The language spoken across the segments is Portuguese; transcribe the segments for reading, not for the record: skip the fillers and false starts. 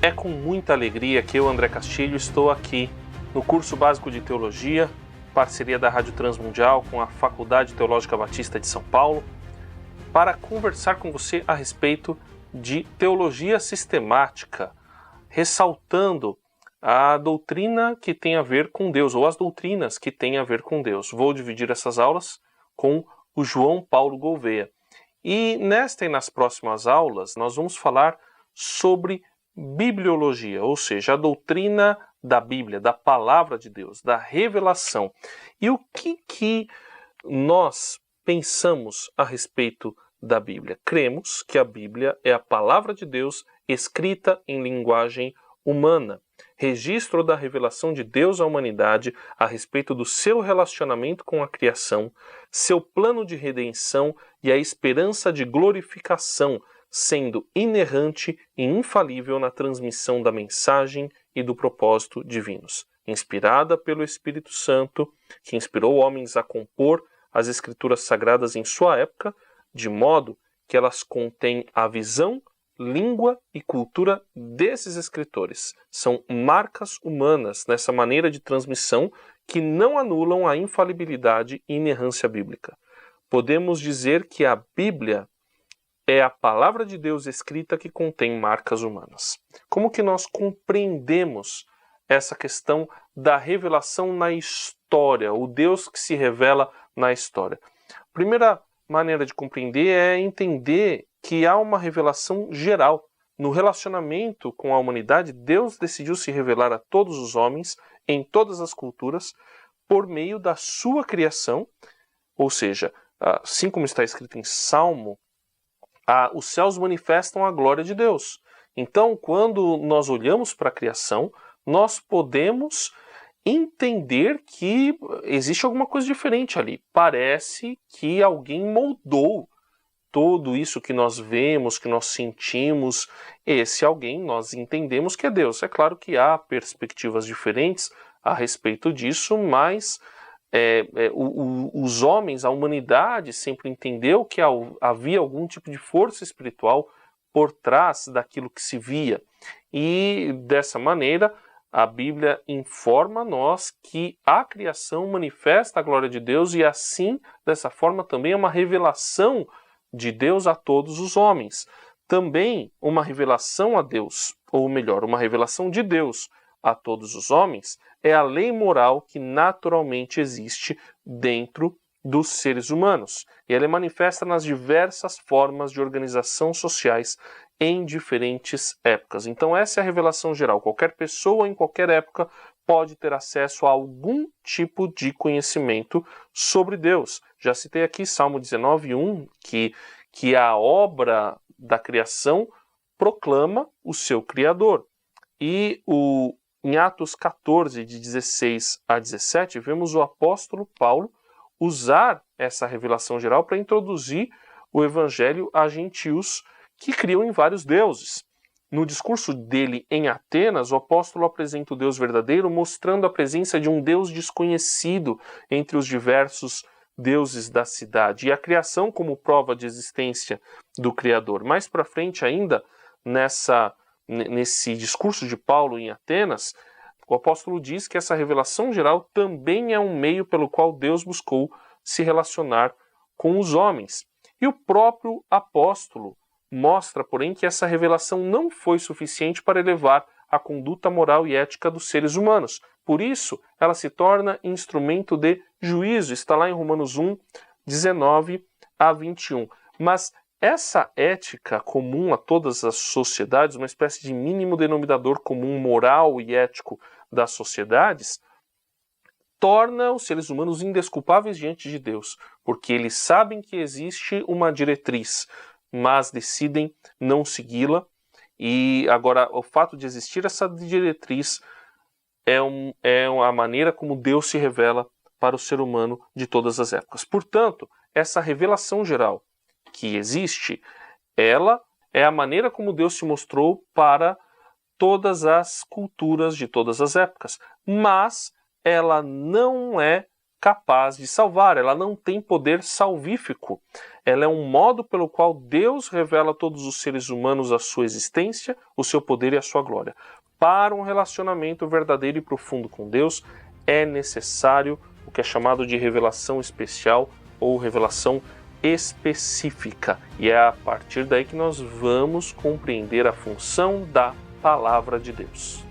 É com muita alegria que eu, André Castilho, estou aqui no curso básico de Teologia, parceria da Rádio Transmundial com a Faculdade Teológica Batista de São Paulo, para conversar com você a respeito de teologia sistemática, ressaltando a doutrina que tem a ver com Deus, ou as doutrinas que têm a ver com Deus. Vou dividir essas aulas com o João Paulo Gouveia. E nesta e nas próximas aulas nós vamos falar sobre bibliologia, ou seja, a doutrina da Bíblia, da palavra de Deus, da revelação. E o que nós pensamos a respeito da Bíblia? Cremos que a Bíblia é a palavra de Deus escrita em linguagem humana, registro da revelação de Deus à humanidade a respeito do seu relacionamento com a criação, seu plano de redenção e a esperança de glorificação, sendo inerrante e infalível na transmissão da mensagem e do propósito divinos. Inspirada pelo Espírito Santo, que inspirou homens a compor as Escrituras Sagradas em sua época, de modo que elas contêm a visão, língua e cultura desses escritores. São marcas humanas nessa maneira de transmissão que não anulam a infalibilidade e inerrância bíblica. Podemos dizer que a Bíblia é a palavra de Deus escrita que contém marcas humanas. Como que nós compreendemos essa questão da revelação na história, o Deus que se revela na história? A primeira maneira de compreender é entender que há uma revelação geral. No relacionamento com a humanidade, Deus decidiu se revelar a todos os homens, em todas as culturas, por meio da sua criação, ou seja, assim como está escrito em Salmo, os céus manifestam a glória de Deus. Então, quando nós olhamos para a criação, nós podemos entender que existe alguma coisa diferente ali. Parece que alguém moldou tudo isso que nós vemos, que nós sentimos. Esse alguém nós entendemos que é Deus. É claro que há perspectivas diferentes a respeito disso, mas os homens, a humanidade sempre entendeu que havia algum tipo de força espiritual por trás daquilo que se via. E dessa maneira, a Bíblia informa a nós que a criação manifesta a glória de Deus e assim, dessa forma, também é uma revelação de Deus a todos os homens. Também uma revelação a Deus, ou melhor, uma revelação de Deus a todos os homens, é a lei moral que naturalmente existe dentro dos seres humanos. E ela é manifesta nas diversas formas de organização sociais em diferentes épocas. Então essa é a revelação geral. Qualquer pessoa em qualquer época pode ter acesso a algum tipo de conhecimento sobre Deus. Já citei aqui Salmo 19:1, que a obra da criação proclama o seu Criador. E em Atos 14, de 16 a 17, vemos o apóstolo Paulo usar essa revelação geral para introduzir o evangelho a gentios que criam em vários deuses. No discurso dele em Atenas, o apóstolo apresenta o Deus verdadeiro, mostrando a presença de um Deus desconhecido entre os diversos deuses da cidade, e a criação como prova de existência do Criador. Mais para frente ainda, nesse discurso de Paulo em Atenas, o apóstolo diz que essa revelação geral também é um meio pelo qual Deus buscou se relacionar com os homens. E o próprio apóstolo mostra, porém, que essa revelação não foi suficiente para elevar a conduta moral e ética dos seres humanos. Por isso, ela se torna instrumento de juízo. Está lá em Romanos 1, 19 a 21. Mas essa ética comum a todas as sociedades, uma espécie de mínimo denominador comum moral e ético das sociedades, torna os seres humanos indesculpáveis diante de Deus, porque eles sabem que existe uma diretriz, mas decidem não segui-la. E agora, o fato de existir essa diretriz é a maneira como Deus se revela para o ser humano de todas as épocas. Portanto, essa revelação geral que existe, ela é a maneira como Deus se mostrou para todas as culturas de todas as épocas, mas ela não é capaz de salvar, ela não tem poder salvífico. Ela é um modo pelo qual Deus revela a todos os seres humanos a sua existência, o seu poder e a sua glória. Para um relacionamento verdadeiro e profundo com Deus, é necessário o que é chamado de revelação especial ou revelação específica. E é a partir daí que nós vamos compreender a função da Palavra de Deus.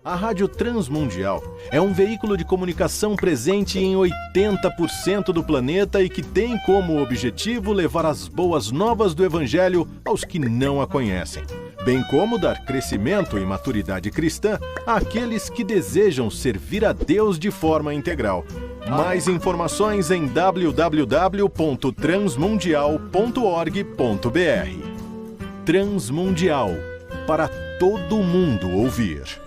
A Rádio Transmundial é um veículo de comunicação presente em 80% do planeta e que tem como objetivo levar as boas novas do Evangelho aos que não a conhecem, bem como dar crescimento e maturidade cristã àqueles que desejam servir a Deus de forma integral. Mais informações em www.transmundial.org.br. Transmundial, para todo mundo ouvir.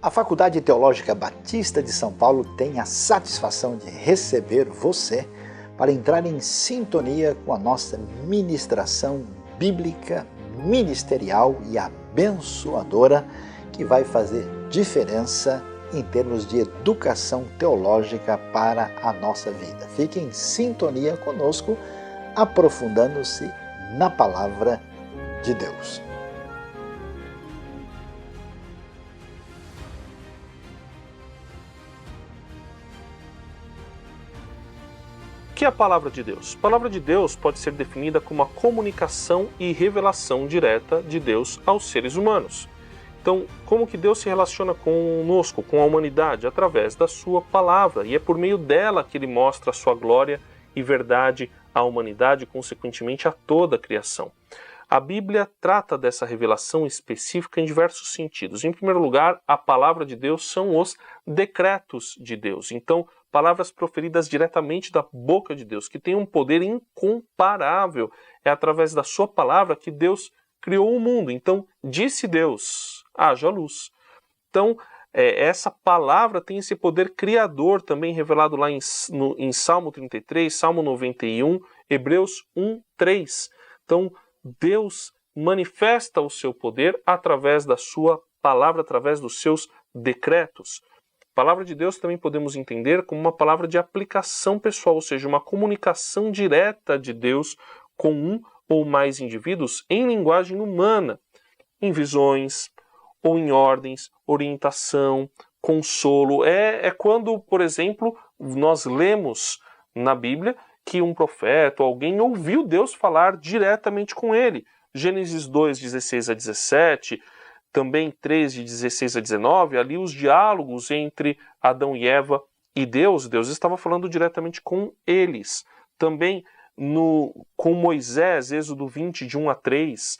A Faculdade Teológica Batista de São Paulo tem a satisfação de receber você para entrar em sintonia com a nossa ministração bíblica, ministerial e abençoadora, que vai fazer diferença em termos de educação teológica para a nossa vida. Fique em sintonia conosco, aprofundando-se na Palavra de Deus. O que é a Palavra de Deus? A Palavra de Deus pode ser definida como a comunicação e revelação direta de Deus aos seres humanos. Então, como que Deus se relaciona conosco, com a humanidade? Através da sua palavra. E é por meio dela que ele mostra a sua glória e verdade à humanidade e, consequentemente, a toda a criação. A Bíblia trata dessa revelação específica em diversos sentidos. Em primeiro lugar, a palavra de Deus são os decretos de Deus. Então, palavras proferidas diretamente da boca de Deus, que tem um poder incomparável. É através da sua palavra que Deus criou o mundo. Então, disse Deus, haja luz. Então, essa palavra tem esse poder criador também revelado lá em Salmo 33, Salmo 91, Hebreus 1:3. Então, Deus manifesta o seu poder através da sua palavra, através dos seus decretos. A palavra de Deus também podemos entender como uma palavra de aplicação pessoal, ou seja, uma comunicação direta de Deus com um ou mais indivíduos em linguagem humana, em visões ou em ordens, orientação, consolo. É quando, por exemplo, nós lemos na Bíblia que um profeta ou alguém ouviu Deus falar diretamente com ele. Gênesis 2, 16 a 17, também 3, de 16 a 19, ali os diálogos entre Adão e Eva e Deus estava falando diretamente com eles. Também com Moisés, Êxodo 20, de 1 a 3.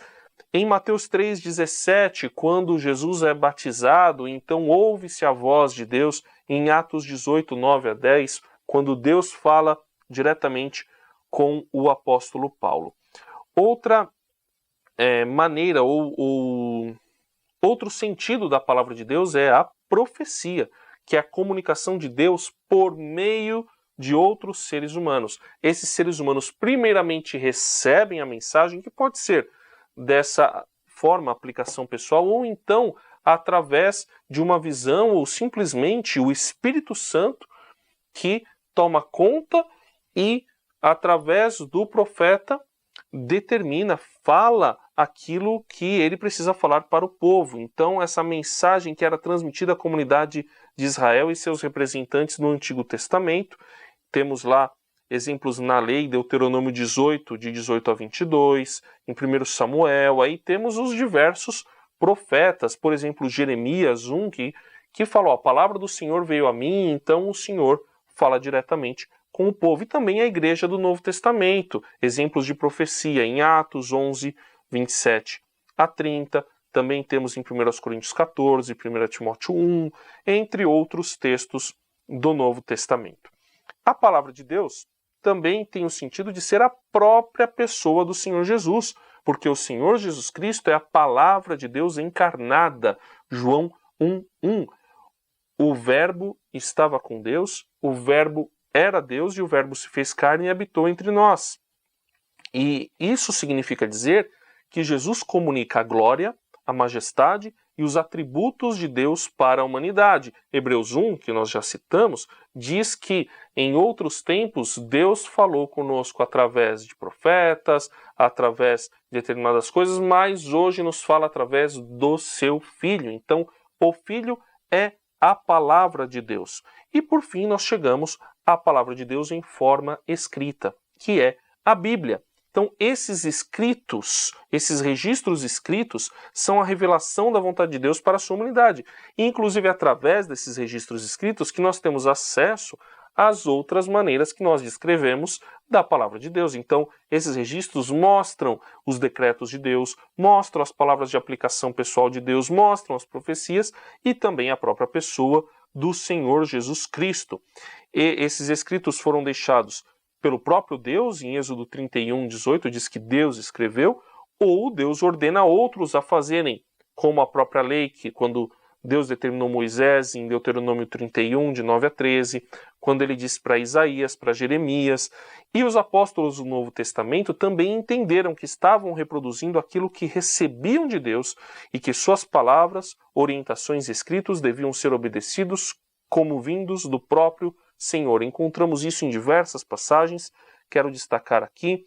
Em Mateus 3, 17, quando Jesus é batizado, então ouve-se a voz de Deus. Em Atos 18, 9 a 10, quando Deus fala diretamente com o apóstolo Paulo. Outra maneira ou outro sentido da palavra de Deus é a profecia, que é a comunicação de Deus por meio de outros seres humanos. Esses seres humanos primeiramente recebem a mensagem, que pode ser dessa forma, aplicação pessoal, ou então através de uma visão, ou simplesmente o Espírito Santo que toma conta e, através do profeta, determina, fala aquilo que ele precisa falar para o povo. Então, essa mensagem que era transmitida à comunidade de Israel e seus representantes no Antigo Testamento, temos lá exemplos na lei, Deuteronômio 18, de 18 a 22, em 1 Samuel, aí temos os diversos profetas, por exemplo, Jeremias 1, que falou, a palavra do Senhor veio a mim, então o Senhor fala diretamente com o povo. E também a igreja do Novo Testamento, exemplos de profecia em Atos 11, 27 a 30, também temos em 1 Coríntios 14, 1 Timóteo 1, entre outros textos do Novo Testamento. A palavra de Deus também tem o sentido de ser a própria pessoa do Senhor Jesus, porque o Senhor Jesus Cristo é a palavra de Deus encarnada. João 1:1. O Verbo estava com Deus, o Verbo era Deus e o Verbo se fez carne e habitou entre nós. E isso significa dizer que Jesus comunica a glória, a majestade e os atributos de Deus para a humanidade. Hebreus 1, que nós já citamos, diz que em outros tempos Deus falou conosco através de profetas, através de determinadas coisas, mas hoje nos fala através do seu Filho. Então, o Filho é a palavra de Deus. E por fim nós chegamos à palavra de Deus em forma escrita, que é a Bíblia. Então esses escritos, esses registros escritos, são a revelação da vontade de Deus para a sua humanidade. E inclusive através desses registros escritos que nós temos acesso às outras maneiras que nós descrevemos da palavra de Deus. Então esses registros mostram os decretos de Deus, mostram as palavras de aplicação pessoal de Deus, mostram as profecias e também a própria pessoa do Senhor Jesus Cristo. E esses escritos foram deixados pelo próprio Deus, em Êxodo 31, 18, diz que Deus escreveu, ou Deus ordena outros a fazerem, como a própria lei, que quando Deus determinou Moisés, em Deuteronômio 31, de 9 a 13, quando ele disse para Isaías, para Jeremias, e os apóstolos do Novo Testamento também entenderam que estavam reproduzindo aquilo que recebiam de Deus e que suas palavras, orientações e escritos deviam ser obedecidos como vindos do próprio Senhor. Encontramos isso em diversas passagens, quero destacar aqui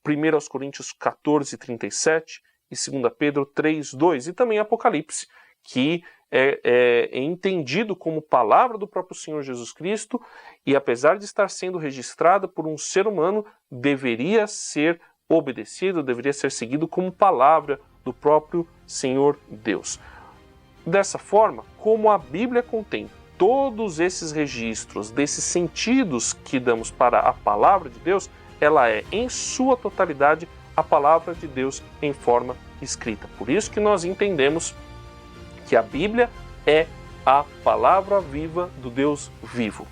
1 Coríntios 14, 37 e 2 Pedro 3, 2 e também Apocalipse, que é entendido como palavra do próprio Senhor Jesus Cristo e apesar de estar sendo registrada por um ser humano, deveria ser obedecido, deveria ser seguido como palavra do próprio Senhor Deus. Dessa forma, como a Bíblia contém todos esses registros, desses sentidos que damos para a palavra de Deus, ela é, em sua totalidade, a palavra de Deus em forma escrita. Por isso que nós entendemos que a Bíblia é a palavra viva do Deus vivo.